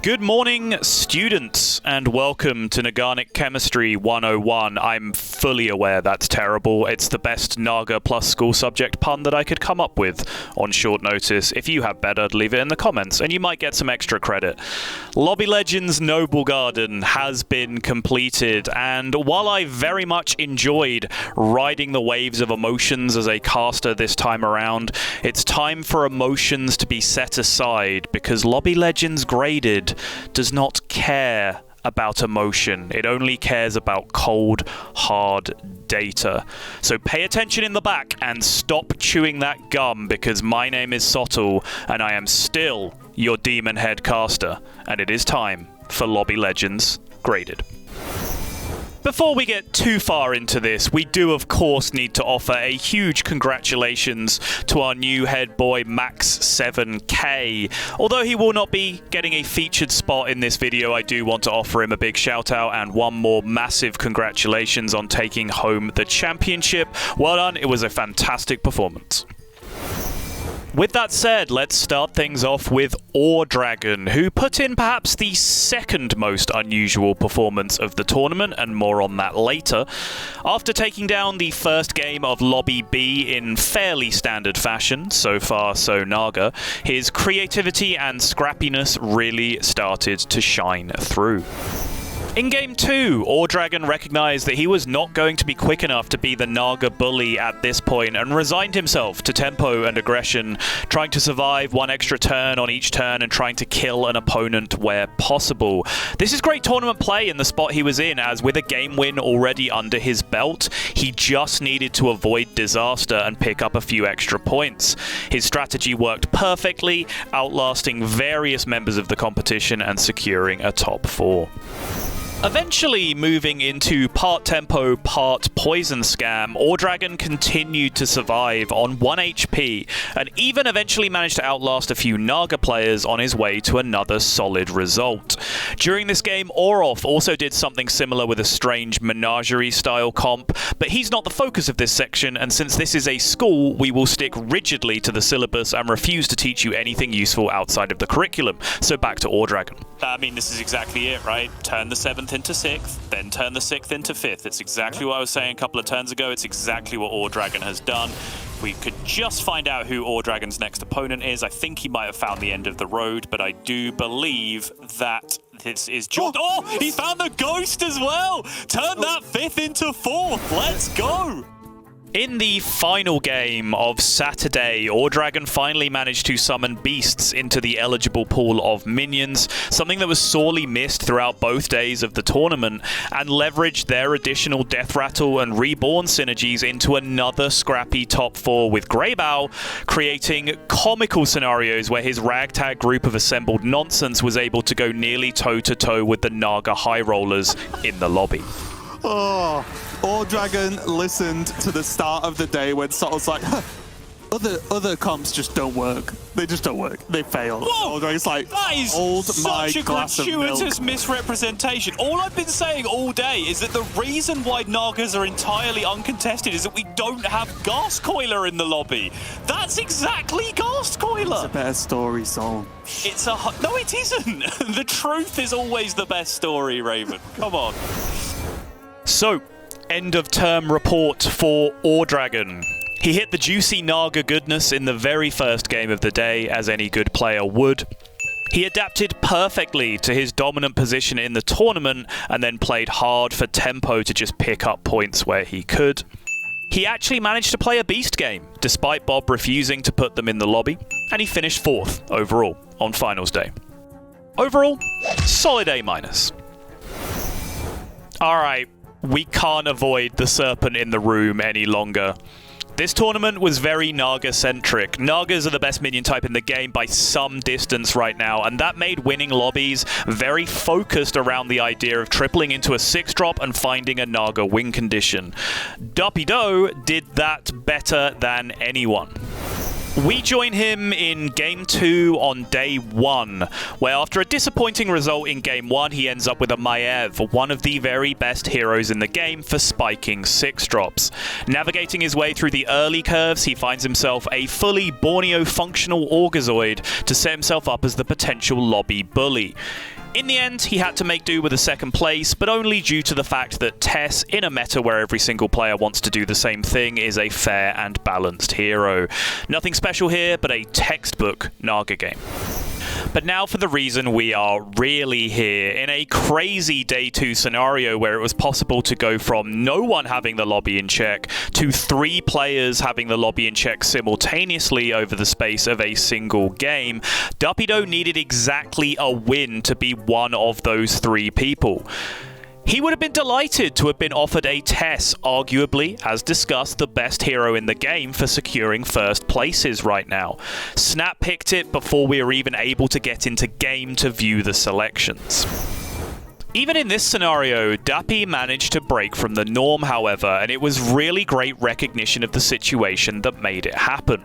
Good morning, students, and welcome to Naganic Chemistry 101. I'm fully aware that's terrible. It's the best Naga plus school subject pun that I could come up with on short notice. If you have better, leave it in the comments, and you might get some extra credit. Lobby Legends Noble Garden has been completed, and while I very much enjoyed riding the waves of emotions as a caster this time around, it's time for emotions to be set aside, because Lobby Legends Graded does not care about emotion. It only cares about cold, hard data. So pay attention in the back and stop chewing that gum, because my name is Sottle and I am still your demon headcaster, and it is time for Lobby Legends Graded. Before we get too far into this, we do of course need to offer a huge congratulations to our new head boy Max7K. Although he will not be getting a featured spot in this video, I do want to offer him a big shout out and one more massive congratulations on taking home the championship. Well done, it was a fantastic performance. With that said, let's start things off with OrDragon, who put in perhaps the second most unusual performance of the tournament, and more on that later. After taking down the first game of Lobby B in fairly standard fashion, so far so Naga, his creativity and scrappiness really started to shine through. In Game 2, OrDragon recognized that he was not going to be quick enough to be the Naga bully at this point and resigned himself to tempo and aggression, trying to survive one extra turn on each turn and trying to kill an opponent where possible. This is great tournament play in the spot he was in, as with a game win already under his belt, he just needed to avoid disaster and pick up a few extra points. His strategy worked perfectly, outlasting various members of the competition and securing a top 4. Eventually moving into part tempo, part poison scam, OrDragon continued to survive on 1 HP and even eventually managed to outlast a few Naga players on his way to another solid result. During this game, Orof also did something similar with a strange menagerie style comp, but he's not the focus of this section, and since this is a school, we will stick rigidly to the syllabus and refuse to teach you anything useful outside of the curriculum. So back to OrDragon. I mean, this is exactly it, right? Turn the 7th into 6th, then turn the 6th into 5th. It's exactly what I was saying a couple of turns ago. It's exactly what OrDragon has done. If we could just find out who OrDragon's next opponent is. I think he might have found the end of the road, but I do believe that this is Oh, he found the ghost as well! Turn that 5th into 4th. Let's go! In the final game of Saturday, OrDragon finally managed to summon beasts into the eligible pool of minions, something that was sorely missed throughout both days of the tournament, and leveraged their additional Death Rattle and Reborn synergies into another scrappy top 4 with Greybow, creating comical scenarios where his ragtag group of assembled nonsense was able to go nearly toe-to-toe with the Naga high rollers in the lobby. Oh, OrDragon listened to the start of the day when Sottle's like, other comps just don't work. They just don't work. They fail. OrDragon's like, that is such a gratuitous misrepresentation. All I've been saying all day is that the reason why Nagas are entirely uncontested is that we don't have Ghastcoiler in the lobby. That's exactly Ghastcoiler. It's a better story, Sol. No, it isn't. The truth is always the best story, Raven. Come on. So, end of term report for OrDragon. He hit the juicy Naga goodness in the very first game of the day, as any good player would. He adapted perfectly to his dominant position in the tournament and then played hard for tempo to just pick up points where he could. He actually managed to play a beast game, despite Bob refusing to put them in the lobby, and he finished 4th overall on finals day. Overall, solid A-. Alright. We can't avoid the serpent in the room any longer. This tournament was very Naga-centric. Nagas are the best minion type in the game by some distance right now, and that made winning lobbies very focused around the idea of tripling into a 6-drop and finding a Naga win condition. Dapido did that better than anyone. We join him in Game 2 on day 1, where after a disappointing result in Game 1, he ends up with a Maiev, one of the very best heroes in the game for spiking 6-drops. Navigating his way through the early curves, he finds himself a fully Borneo-functional Orgazoid to set himself up as the potential lobby bully. In the end, he had to make do with a 2nd place, but only due to the fact that Tess, in a meta where every single player wants to do the same thing, is a fair and balanced hero. Nothing special here, but a textbook Naga game. But now for the reason we are really here. In a crazy day 2 scenario where it was possible to go from no one having the lobby in check to 3 players having the lobby in check simultaneously over the space of a single game, Dapido needed exactly a win to be one of those 3 people. He would have been delighted to have been offered a Tess, arguably, as discussed, the best hero in the game for securing first places right now. Snap picked it before we were even able to get into game to view the selections. Even in this scenario, Dappy managed to break from the norm, however, and it was really great recognition of the situation that made it happen.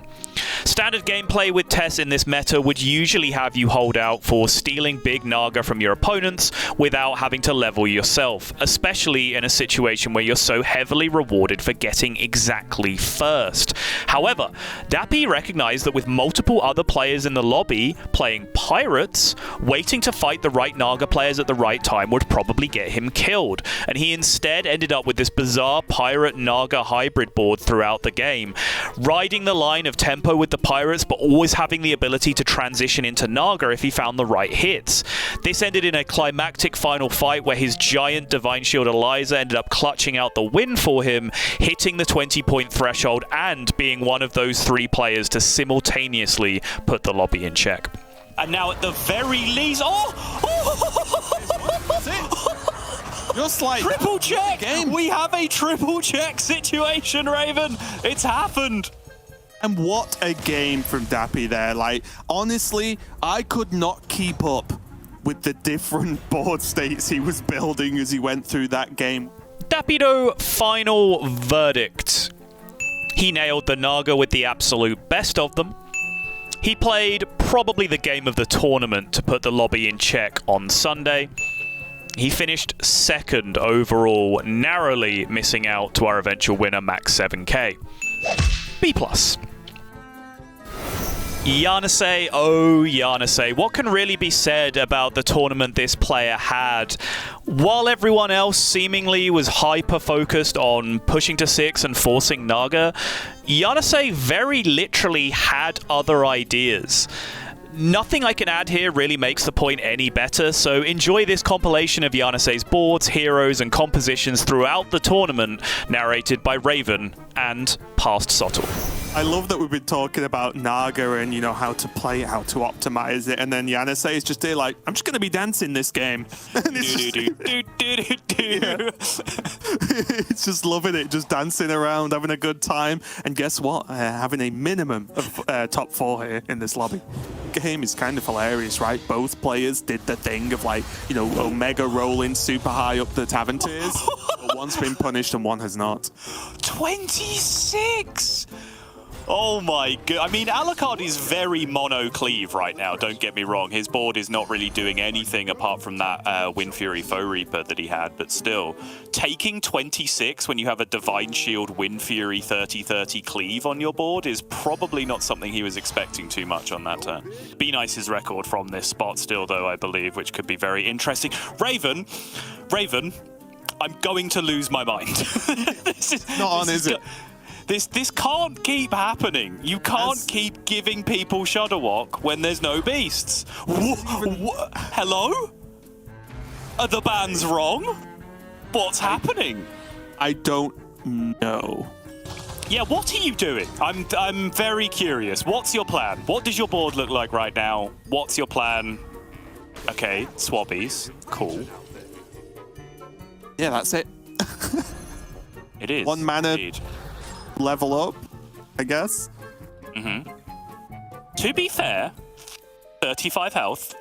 Standard gameplay with Tess in this meta would usually have you hold out for stealing big Naga from your opponents without having to level yourself, especially in a situation where you're so heavily rewarded for getting exactly first. However, Dappy recognized that with multiple other players in the lobby playing pirates, waiting to fight the right Naga players at the right time would probably get him killed, and he instead ended up with this bizarre pirate-Naga hybrid board throughout the game, riding the line of tempo with the pirates but always having the ability to transition into Naga if he found the right hits. This ended in a climactic final fight where his giant Divine Shield Eliza ended up clutching out the win for him, hitting the 20-point threshold and being one of those 3 players to simultaneously put the lobby in check. And now at the very least... Just like triple check! We have a triple check situation, Raven! It's happened! And what a game from Dappy there. Like, honestly, I could not keep up with the different board states he was building as he went through that game. Dapido, final verdict. He nailed the Naga with the absolute best of them. He played probably the game of the tournament to put the lobby in check on Sunday. He finished 2nd overall, narrowly missing out to our eventual winner, Max 7k. B+. Yanasee, oh Yanasee, what can really be said about the tournament this player had? While everyone else seemingly was hyper-focused on pushing to 6 and forcing Naga, Yanasee very literally had other ideas. Nothing I can add here really makes the point any better, so enjoy this compilation of Yanasee's boards, heroes, and compositions throughout the tournament, narrated by Raven and past Sottle. I love that we've been talking about Naga and, you know, how to play it, how to optimize it, and then Yanasee is just here like, I'm just going to be dancing this game. It's just loving it, just dancing around, having a good time, and guess what? Having a minimum of top 4 here in this lobby. Game is kind of hilarious, right? Both players did the thing of, like, you know, Omega rolling super high up the tavern tiers, but one's been punished and one has not. 26! Oh my god. I mean, Alucard is very mono-cleave right now, don't get me wrong. His board is not really doing anything apart from that Wind Fury Foe Reaper that he had, but still. Taking 26 when you have a Divine Shield Wind Fury 30-30 cleave on your board is probably not something he was expecting too much on that turn. Be Nice's record from this spot still, though, I believe, which could be very interesting. Raven, I'm going to lose my mind. This is not on, is it? This can't keep happening. You can't keep giving people Shudderwock when there's no beasts. Hello? Are the bans wrong? What's happening? I don't know. Yeah, what are you doing? I'm very curious. What's your plan? What does your board look like right now? What's your plan? Okay, swabbies. Cool. Yeah, that's it. It is. 1 mana. Indeed. Level up, I guess. To be fair, 35 health,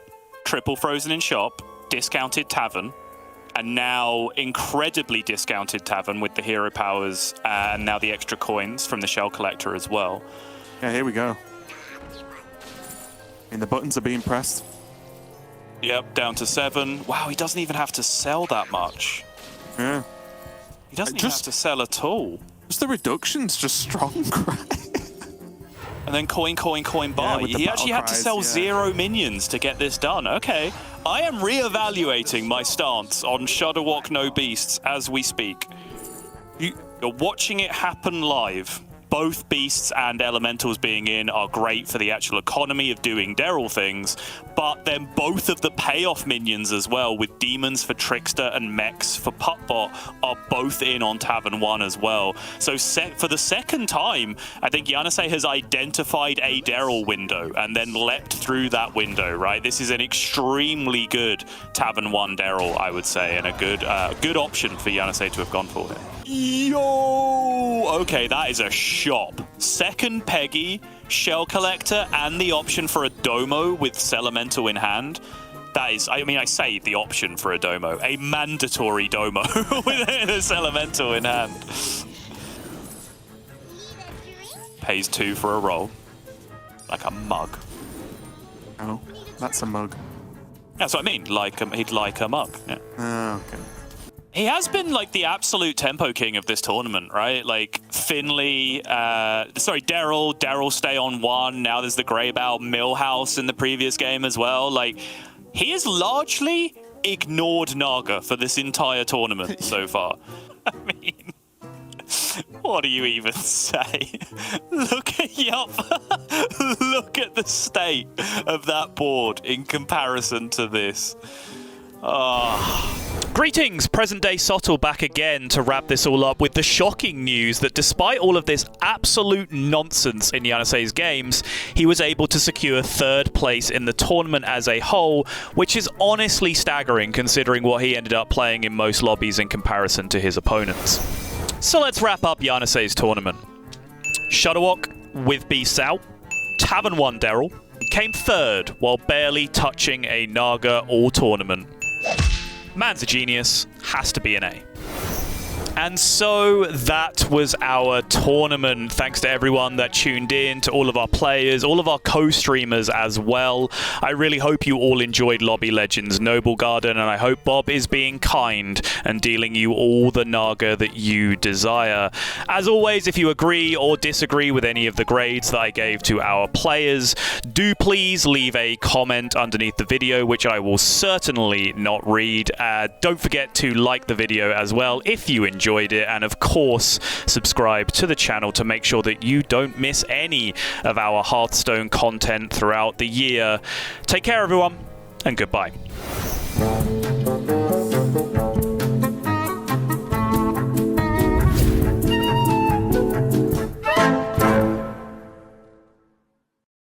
triple frozen in shop, discounted tavern, and now incredibly discounted tavern with the hero powers and now the extra coins from the shell collector as well. Yeah, here we go. And the buttons are being pressed. Yep, down to 7. Wow, he doesn't even have to sell that much. Yeah. He doesn't even have to sell at all. Just the reduction's just strong, right? And then coin, buy. Yeah, he actually had to sell 0 minions to get this done. Okay. I am re-evaluating my stance on Shudderwock No Beasts as we speak. You're watching it happen live. Both beasts and elementals being in are great for the actual economy of doing Daryl things, but then both of the payoff minions as well, with demons for Trickster and mechs for Puttbot, are both in on Tavern 1 as well. So for the second time, I think Yanasee has identified a Daryl window and then leapt through that window, right? This is an extremely good Tavern 1 Daryl, I would say, and a good option for Yanasee to have gone for here. Yo! Okay, that is a shop. Second Peggy, Shell Collector, and the option for a Domo with Celemental in hand. That is, I mean, I say the option for a Domo. A mandatory Domo with a Celemental in hand. Pays 2 for a roll. Like a mug. Oh, that's a mug. That's what I mean. He'd like a mug. Yeah. Oh, okay. He has been like the absolute tempo king of this tournament, right? Like Finley, Daryl stay on 1. Now there's the Greybow Millhouse in the previous game as well. Like he has largely ignored Naga for this entire tournament so far. I mean, what do you even say? Look at look at the state of that board in comparison to this. Greetings, present-day Sottle back again to wrap this all up with the shocking news that despite all of this absolute nonsense in Yanasee's games, he was able to secure 3rd place in the tournament as a whole, which is honestly staggering considering what he ended up playing in most lobbies in comparison to his opponents. So let's wrap up Yanasee's tournament. Shudderwock with Beasts out, Tavern 1 Daryl came 3rd while barely touching a Naga all tournament. Man's a genius, has to be an A. And so that was our tournament. Thanks to everyone that tuned in, to all of our players, all of our co-streamers as well. I really hope you all enjoyed Lobby Legends Noble Garden, and I hope Bob is being kind and dealing you all the Naga that you desire. As always, if you agree or disagree with any of the grades that I gave to our players, do please leave a comment underneath the video, which I will certainly not read. Don't forget to like the video as well if you enjoyed it, and of course subscribe to the channel to make sure that you don't miss any of our Hearthstone content throughout the year. Take care everyone, and goodbye.